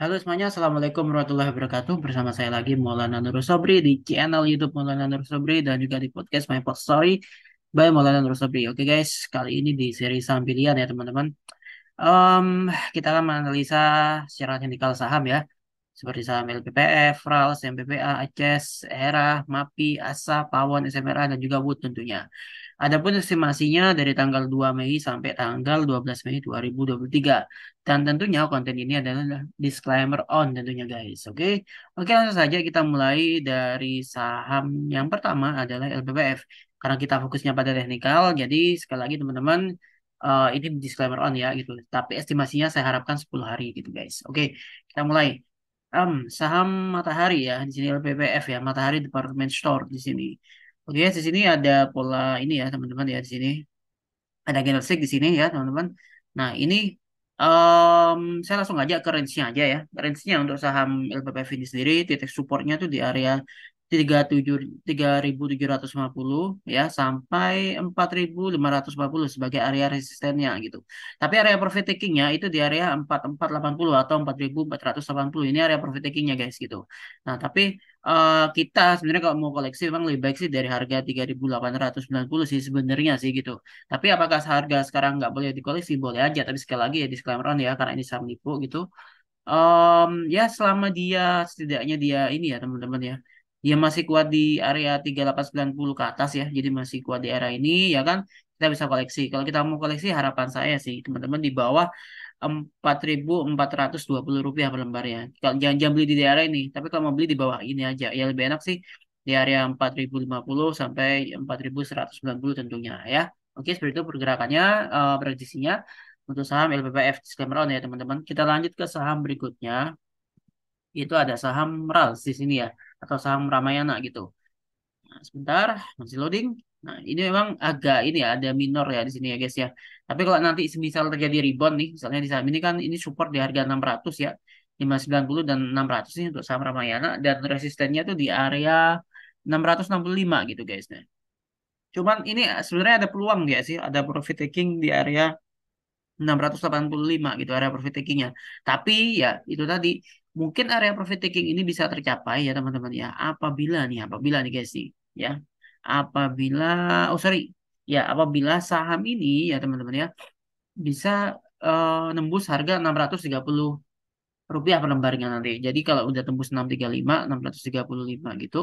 Halo semuanya, Assalamualaikum warahmatullahi wabarakatuh. Bersama saya lagi Maulana Nur Sobri di channel YouTube Maulana Nur Sobri dan juga di podcast My Pod Story by Maulana Nur Sobri. Oke guys, kali ini di seri saham pilihan ya teman-teman. Em, kita akan menganalisa secara teknikal saham ya, seperti saham LPPF, RALS, MPPA, ACES, ERA, MAPI, ASA, Pawon, SMRA, dan juga Wood tentunya. Adapun estimasinya dari tanggal 2 Mei sampai tanggal 12 Mei 2023. Dan tentunya konten ini adalah disclaimer on tentunya guys. Oke. Oke, langsung saja kita mulai dari saham yang pertama adalah LPPF. Karena kita fokusnya pada teknikal, jadi sekali lagi teman-teman ini disclaimer on ya gitu. Tapi estimasinya saya harapkan 10 hari gitu guys. Oke, kita mulai. Saham Matahari ya di sini LPPF ya, Matahari Department Store di sini. Oke, di sini ada pola ini ya teman-teman ya di sini ada candlestick di sini ya teman-teman. Nah ini saya langsung aja ke range-nya aja ya. Range-nya untuk saham LPPF ini sendiri titik supportnya tuh di area 3.750 ya sampai 4.540 sebagai area resistennya gitu. Tapi area profit taking-nya itu di area 4.480 atau 4.480. Ini area profit taking-nya guys gitu. Nah, tapi kita sebenarnya kalau mau koleksi memang lebih baik sih dari harga 3.890 sih sebenarnya sih gitu. Tapi apakah harga sekarang nggak boleh dikoleksi? Boleh aja. Tapi sekali lagi ya disclaimer on ya karena ini saham nipu gitu. Ya selama dia setidaknya dia ini ya teman-teman ya. Dia masih kuat di area 3.890 ke atas ya. Jadi masih kuat di area ini ya kan. Kita bisa koleksi. Kalau kita mau koleksi harapan saya sih teman-teman di bawah 4.420 rupiah per lembarnya. Kalau jangan beli di daerah ini, tapi kalau mau beli di bawah ini aja, ya lebih enak sih di area 4.050 sampai 4.190 tentunya ya. Oke, seperti itu pergerakannya, prediksinya untuk saham LPPF disclaimer on ya teman-teman. Kita lanjut ke saham berikutnya, itu ada saham RALS di sini ya, atau saham Ramayana gitu. Nah, sebentar, masih loading. Nah, ini memang agak ini ya, ada minor ya di sini ya guys ya. Tapi kalau nanti misal terjadi rebound nih, misalnya di saham ini kan ini support di harga 600 ya. 590 dan 600 nih untuk saham Ramayana dan resistennya tuh di area 665 gitu guys. Nah, cuman ini sebenarnya ada peluang ya sih, ada profit taking di area 685 gitu area profit takingnya. Tapi ya itu tadi mungkin area profit taking ini bisa tercapai ya teman-teman ya apabila nih guys nih ya apabila oh sorry ya apabila saham ini ya teman-teman ya bisa nembus harga 630 rupiah per lembarnya nanti. Jadi kalau udah tembus 635, 635 gitu,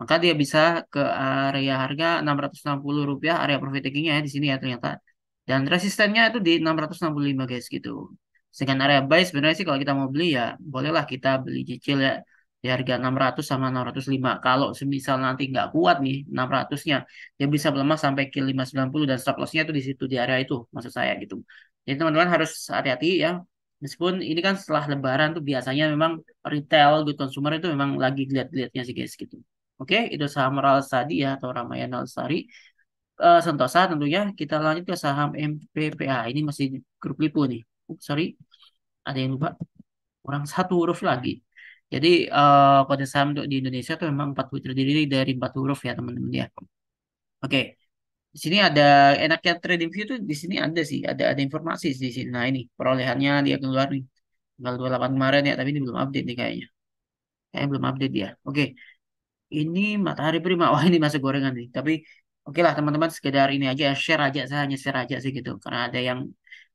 maka dia bisa ke area harga 660 rupiah area profit takingnya ya di sini ya ternyata. Dan resistennya itu di 665 guys gitu. Sedangkan area buy sebenarnya sih kalau kita mau beli ya bolehlah kita beli cicil ya di harga 600 sama 605. Kalau semisal nanti nggak kuat nih 600-nya, dia bisa melemah sampai ke 590 dan stop loss-nya itu di situ di area itu maksud saya gitu. Jadi teman-teman harus hati-hati ya. Meskipun ini kan setelah Lebaran tuh biasanya memang retail good consumer itu memang lagi lihat-lihatnya sih guys gitu. Oke, itu saham Rals tadi ya atau Ramayana Lestari. Sentosa tentunya kita lanjut ke saham MPPA. Ini masih grup Lipo nih. Sorry, ada yang lupa. Kurang satu huruf lagi. Jadi kode saham untuk di Indonesia tuh memang terdiri dari 4 huruf ya teman-teman ya. Oke, di sini ada enaknya trading view tuh di sini ada sih, ada informasi di sini. Nah ini perolehannya dia keluar nih tanggal 28 kemarin ya, tapi ini belum update nih kayaknya. Kayaknya belum update dia. Oke, ini Matahari Prima. Wah ini masuk gorengan nih. Tapi oke lah teman-teman sekedar ini aja share aja saya hanya share aja sih gitu karena ada yang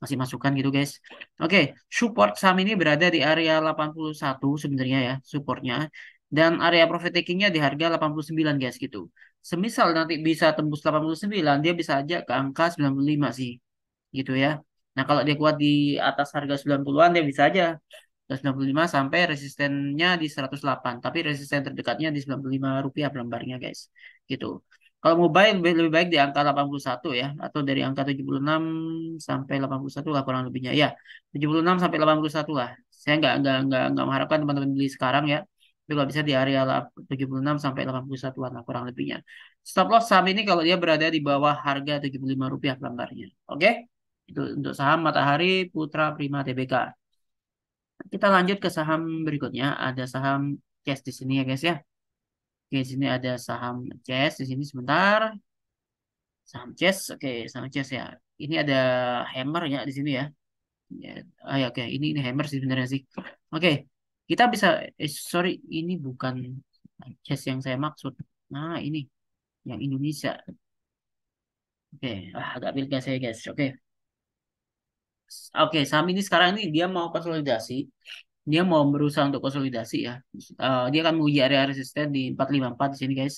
masih masukan gitu guys. Oke, support saham ini berada di area 81 sebenarnya ya supportnya dan area profit takingnya di harga 89 guys gitu. Semisal nanti bisa tembus 89 dia bisa aja ke angka 95 sih gitu ya. Nah, kalau dia kuat di atas harga 90-an dia bisa aja ke 95 sampai resistennya di 108. Tapi resisten terdekatnya di 95 rupiah per lembarnya, guys. Gitu. Kalau mobile lebih baik di angka 81 ya atau dari angka 76 sampai 81 lah kurang lebihnya. Ya, 76 sampai 81 lah. Saya nggak mengharapkan teman-teman beli sekarang ya. Tapi kalau bisa di area 76 sampai 81-an lah kurang lebihnya. Stop loss saham ini kalau dia berada di bawah harga 75 rupiah per lembarnya. Oke? Itu untuk saham Matahari Putra Prima Tbk. Kita lanjut ke saham berikutnya. Ada saham CES di sini ya guys ya. Oke, di sini ada saham CES di sini sebentar. Saham CES, oke, saham CES ya. Ini ada hammer ya di sini ya. Ya, ah, ya oke, ini hammer sih sebenarnya sih. Oke, Kita bisa, sorry, ini bukan case yang saya maksud. Nah, ini yang Indonesia. Oke, agak pilih saya guys. Oke, oke, saham ini sekarang ini dia mau konsolidasi. Dia mau berusaha untuk konsolidasi ya. Dia akan menguji area resisten di 454 di sini guys.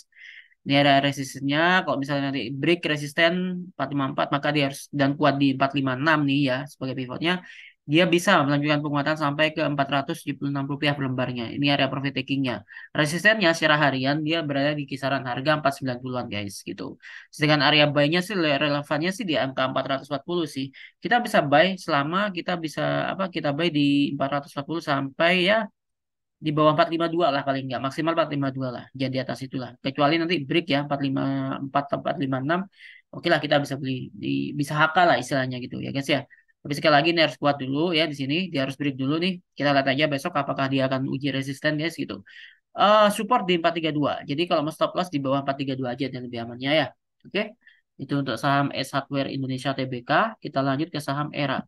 Ini area resistennya kalau misalnya nanti break resisten 454 maka dia harus dan kuat di 456 nih ya sebagai pivotnya. Dia bisa melanjutkan penguatan sampai ke Rp476 per lembarnya. Ini area profit takingnya. Resistennya secara harian dia berada di kisaran harga 490-an guys gitu. Sedangkan area buy-nya sih relevannya sih di angka 440 sih. Kita bisa buy selama kita bisa apa kita buy di 440 sampai ya di bawah 452 lah paling nggak maksimal 452 lah jadi di atas itulah kecuali nanti break ya 454 atau 456 oke lah kita bisa beli bisa HK lah istilahnya gitu ya guys ya tapi sekali lagi ini harus kuat dulu ya di sini dia harus break dulu nih kita lihat aja besok apakah dia akan uji resisten guys gitu support di 432 jadi kalau mau stop loss di bawah 432 aja dan lebih amannya ya oke itu untuk saham S Hardware Indonesia Tbk kita lanjut ke saham ERA.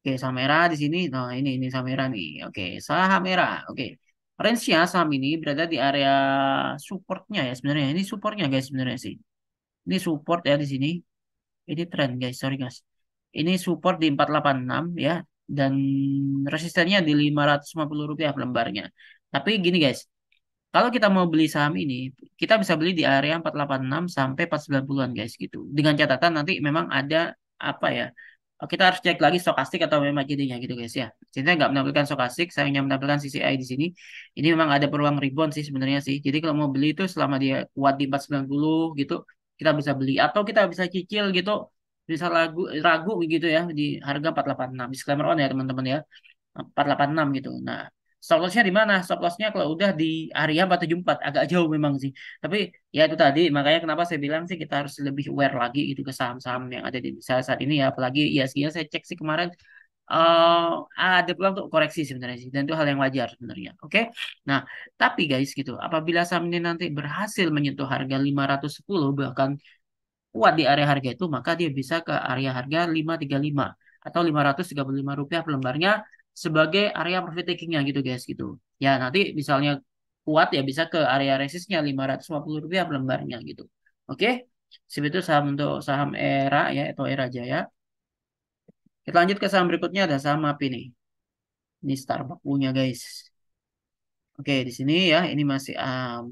Oke, saham merah di sini. Nah, ini saham merah nih. Oke, saham merah. Oke. Range-nya saham ini berada di area supportnya ya sebenarnya. Ini supportnya guys sebenarnya sih. Ini support ya di sini. Ini trend guys, sorry guys. Ini support di 486 ya dan resistennya di Rp550 per lembarnya. Tapi gini guys, kalau kita mau beli saham ini, kita bisa beli di area 486 sampai 490-an guys gitu. Dengan catatan nanti memang ada apa ya? Kita harus cek lagi stokastik atau memang jadinya gitu guys ya. Sini nggak menampilkan stokastik, saya hanya menampilkan CCI di sini. Ini memang ada peluang rebound sih sebenarnya sih. Jadi kalau mau beli itu selama dia kuat di 490 gitu, kita bisa beli atau kita bisa cicil gitu. Bisa ragu ragu gitu ya di harga 486. Disclaimer on ya teman-teman ya. 486 gitu. Nah, stop lossnya di mana? Stop lossnya kalau udah di area 474 agak jauh memang sih. Tapi ya itu tadi makanya kenapa saya bilang sih kita harus lebih aware lagi gitu ke saham-saham yang ada di saat ini ya. Apalagi ISG-nya saya cek sih kemarin eh ada peluang untuk koreksi sebenarnya sih dan itu hal yang wajar sebenarnya. Oke. Nah, tapi guys gitu, apabila saham ini nanti berhasil menyentuh harga 510 bahkan kuat di area harga itu, maka dia bisa ke area harga 535 atau Rp535 per lembarnya sebagai area profit takingnya gitu guys gitu. Ya nanti misalnya kuat ya bisa ke area resistnya Rp550 per lembarnya gitu. Oke, seperti itu saham untuk saham ERA ya atau ERA Jaya. Kita lanjut ke saham berikutnya ada saham apa ini? Ini Starbucks punya guys. Oke, di sini ya ini masih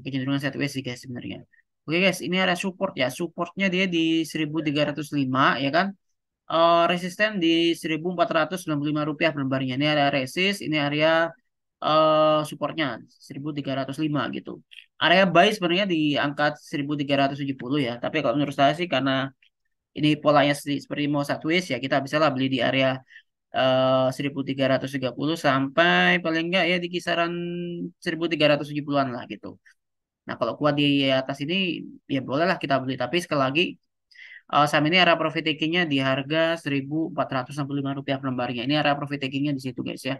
kecenderungan sideways sih guys sebenarnya. Oke guys, ini area support ya. Supportnya dia di 1305 ya kan. Resisten di Rp1.495 per lembarnya. Ini area resist, ini area supportnya 1.305 gitu. Area buy sebenarnya di angka 1.370 ya. Tapi kalau menurut saya sih karena ini polanya seperti mau sideways ya kita bisa lah beli di area 1.330 sampai paling enggak ya di kisaran 1.370-an lah gitu. Nah kalau kuat di atas ini ya bolehlah kita beli. Tapi sekali lagi saham ini area profit takingnya di harga Rp1.465 per lembarnya. Ini area profit takingnya di situ guys ya.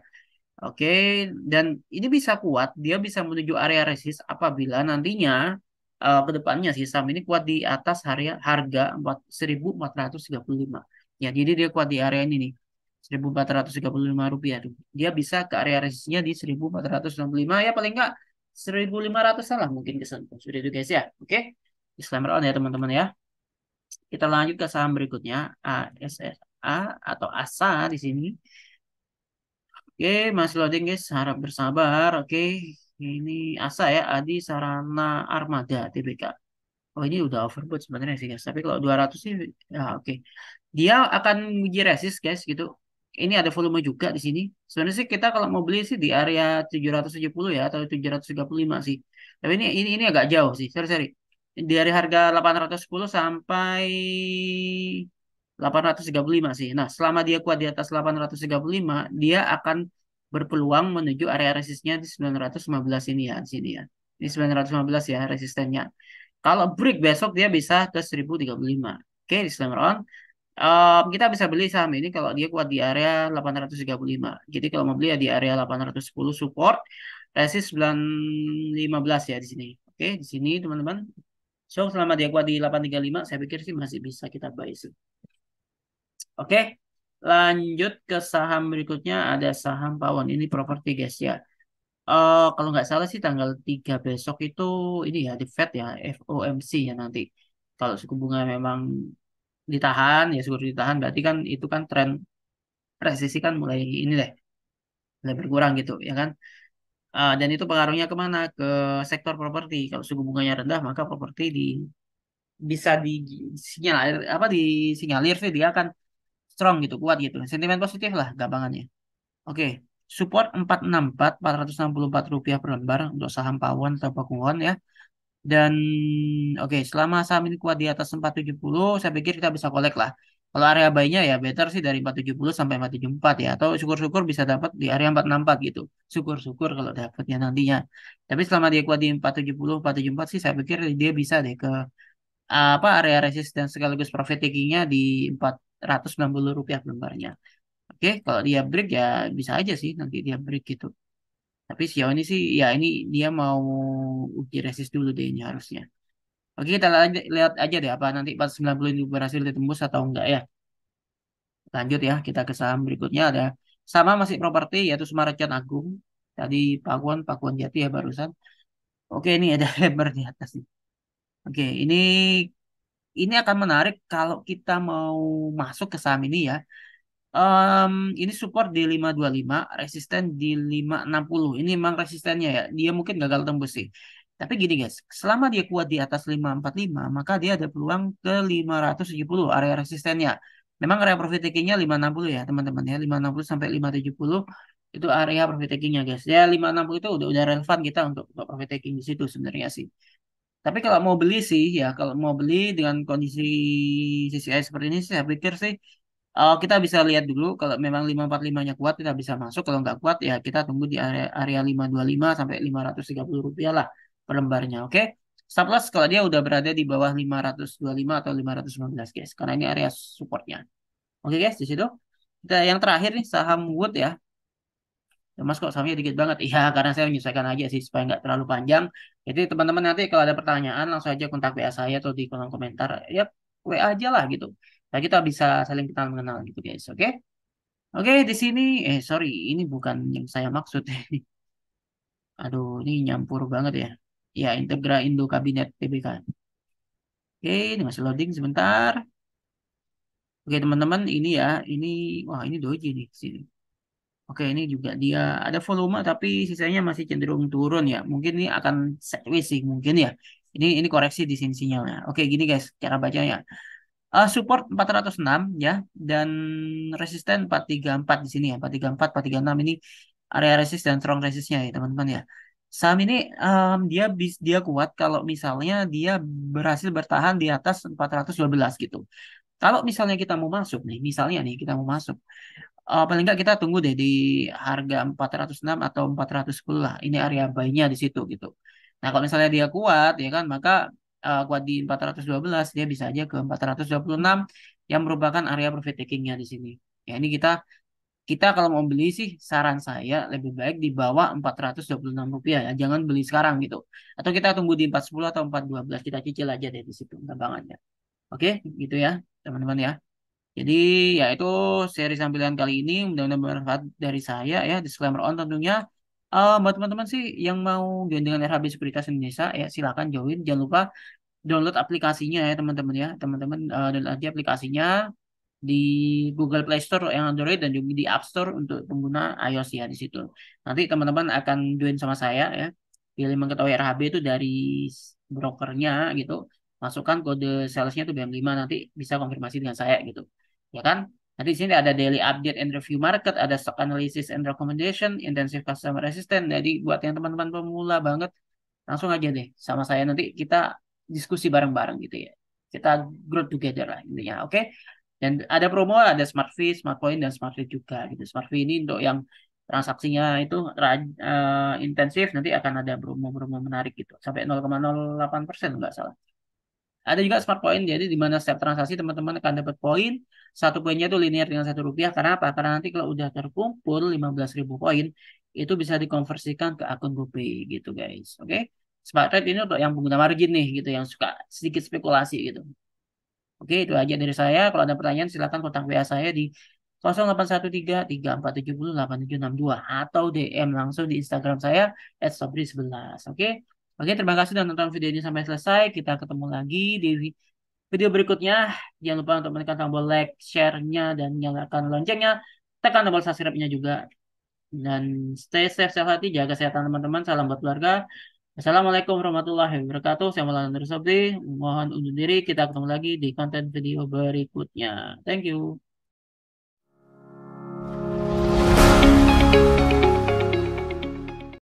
Oke, dan ini bisa kuat, dia bisa menuju area resist apabila nantinya ke depannya sih saham ini kuat di atas harga 4.435. Ya, jadi dia kuat di area ini nih. Rp1.435 tuh. Dia bisa ke area resistnya di 1.465 ya paling enggak 1.500 lah mungkin kesentuh. Sudah itu guys ya. Oke. Disclaimer on ya teman-teman ya. Kita lanjut ke saham berikutnya, ASSA atau ASA di sini. Oke, masih loading guys, harap bersabar. Oke, ini ASA ya, Adi Sarana Armada TBK. Oh ini udah overbought sebenarnya sih guys. Tapi kalau 200 sih, ya oke. Dia akan uji resist guys gitu. Ini ada volume juga di sini. Sebenarnya sih kita kalau mau beli sih di area 770 ya atau 735 sih. Tapi ini agak jauh sih. Sorry sorry. Dari harga 810 sampai 835 sih. Nah, selama dia kuat di atas 835, dia akan berpeluang menuju area resistnya di 915 ini ya, di sini ya. Ini 915 ya resistennya. Kalau break besok dia bisa ke 1035. Oke, disclaimer on. Kita bisa beli saham ini kalau dia kuat di area 835. Jadi kalau mau beli ya di area 810 support, resist 915 ya di sini. Oke, di sini teman-teman. So, selama dia kuat di 835, saya pikir sih masih bisa kita buy sih. Oke, Lanjut ke saham berikutnya ada saham Pawon. Ini properti guys ya. Kalau nggak salah sih tanggal 3 besok itu ini ya di Fed ya, FOMC ya nanti. Kalau suku bunga memang ditahan ya syukur ditahan berarti kan itu kan tren resesi kan mulai ini deh, mulai berkurang gitu ya kan. Dan itu pengaruhnya kemana? Ke sektor properti. Kalau suku bunganya rendah maka properti bisa disinyalir apa disinyalir sih dia akan strong gitu, kuat gitu. Sentimen positif lah gampangannya. Oke, support 464, Rp464 per lembar untuk saham Pawon atau Pakuwon ya. Dan oke, selama saham ini kuat di atas 470, saya pikir kita bisa collect lah. Kalau area buy-nya ya better sih dari 470 sampai 474 ya. Atau syukur-syukur bisa dapat di area 464 gitu. Syukur-syukur kalau dapatnya nantinya. Tapi selama dia kuat di 470, 474 sih saya pikir dia bisa deh ke apa area resistance sekaligus profit taking-nya di Rp490 per lembarnya. Oke, kalau dia break ya bisa aja sih nanti dia break gitu. Tapi sejauh ini sih ya ini dia mau uji resist dulu deh ini harusnya. Oke, kita lihat aja deh apa nanti pas 90 ini berhasil ditembus atau enggak ya. Lanjut ya, kita ke saham berikutnya ada sama masih properti yaitu Summarecon Agung. Tadi Pakuan Jati ya barusan. Oke, ini ada lebar di atas nih. Oke, ini akan menarik kalau kita mau masuk ke saham ini ya. Em, ini support di 525, resisten di 560. Ini memang resistennya ya. Dia mungkin gagal tembus sih. Tapi gini guys, selama dia kuat di atas 545, maka dia ada peluang ke 570 area resistennya. Memang area profit taking-nya 560 ya, teman-teman ya. 560 sampai 570 itu area profit taking-nya guys. Ya 560 itu udah relevan kita untuk profit taking di situ sebenarnya sih. Tapi kalau mau beli sih ya, kalau mau beli dengan kondisi CCI seperti ini sih, saya pikir sih kita bisa lihat dulu kalau memang 545-nya kuat kita bisa masuk. Kalau nggak kuat ya kita tunggu di area 525 sampai Rp530 lah per lembarnya. Oke. Stop loss kalau dia udah berada di bawah 525 atau 515 guys. Karena ini area supportnya. Oke guys, di situ. Kita yang terakhir nih saham Wood ya. Ya, Mas kok sahamnya dikit banget? Iya, karena saya menyesuaikan aja sih supaya nggak terlalu panjang. Jadi teman-teman nanti kalau ada pertanyaan langsung aja kontak WA saya atau di kolom komentar. Ya, WA aja lah gitu. Nah, kita bisa saling kenal mengenal gitu guys. Oke? Oke, di sini sorry, ini bukan yang saya maksud. Aduh, ini nyampur banget ya. Ya, Integra Indo Kabinet TBK. Oke, ini masih loading sebentar. Oke, teman-teman, ini ya, ini wah ini doji nih sini. Oke, ini juga dia ada volume tapi sisanya masih cenderung turun ya. Mungkin ini akan sideways sih mungkin ya. Ini koreksi di sini sinyalnya. Oke, gini guys, cara bacanya. Support 406 ya dan resisten 434 di sini ya. 434, 436 ini area resist dan strong resistnya ya, teman-teman ya. Saham ini dia kuat kalau misalnya dia berhasil bertahan di atas 412 gitu. Kalau misalnya kita mau masuk nih, misalnya nih kita mau masuk paling nggak kita tunggu deh di harga 406 atau 410 lah. Ini area buy-nya di situ gitu. Nah, kalau misalnya dia kuat ya kan, maka kuat di 412 dia bisa aja ke 426 yang merupakan area profit taking-nya di sini. Ya, ini kita kita kalau mau beli sih saran saya lebih baik di bawah Rp426 ya. Jangan beli sekarang gitu. Atau kita tunggu di 410 atau 412 kita cicil aja deh di situ gampangannya. Oke, gitu ya, teman-teman ya. Jadi ya itu seri sambilan kali ini mudah-mudahan bermanfaat dari saya ya. Disclaimer on tentunya. Buat teman-teman sih yang mau join dengan RHB Sekuritas Indonesia ya silakan join. Jangan lupa download aplikasinya ya teman-teman ya. Teman-teman download aja aplikasinya di Google Play Store yang Android dan juga di App Store untuk pengguna iOS ya di situ. Nanti teman-teman akan join sama saya ya. Pilih mengetahui RHB itu dari brokernya gitu. Masukkan kode salesnya itu BM5 nanti bisa konfirmasi dengan saya gitu. Ya kan? Nanti di sini ada daily update and review market, ada stock analysis and recommendation, intensive customer assistant. Jadi buat yang teman-teman pemula banget langsung aja deh sama saya nanti kita diskusi bareng-bareng gitu ya. Kita grow together lah intinya. Oke? Dan ada promo, ada Smart Fee, Smart Point, dan Smart Fee juga gitu. Smart Fee ini untuk yang transaksinya itu intensif, nanti akan ada promo-promo menarik gitu. Sampai 0,08% nggak salah. Ada juga Smart Point, jadi di mana setiap transaksi teman-teman akan dapat poin. Satu poinnya itu linear dengan Rp1. Karena apa? Karena nanti kalau udah terkumpul 15.000 poin, itu bisa dikonversikan ke akun GoPay gitu guys. Oke? Smart Trade ini untuk yang pengguna margin nih gitu, yang suka sedikit spekulasi gitu. Oke, itu aja dari saya. Kalau ada pertanyaan silakan kontak WA saya di 0813 3470 8762 atau DM langsung di Instagram saya @sobri11. Oke. Oke, terima kasih sudah nonton video ini sampai selesai. Kita ketemu lagi di video berikutnya. Jangan lupa untuk menekan tombol like, share-nya, dan nyalakan loncengnya. Tekan tombol subscribe-nya juga. Dan stay safe, hati, jaga kesehatan teman-teman. Salam buat keluarga. Assalamualaikum warahmatullahi wabarakatuh. Saya Maulana Nurul Sobri. Mohon undur diri. Kita ketemu lagi di konten video berikutnya. Thank you.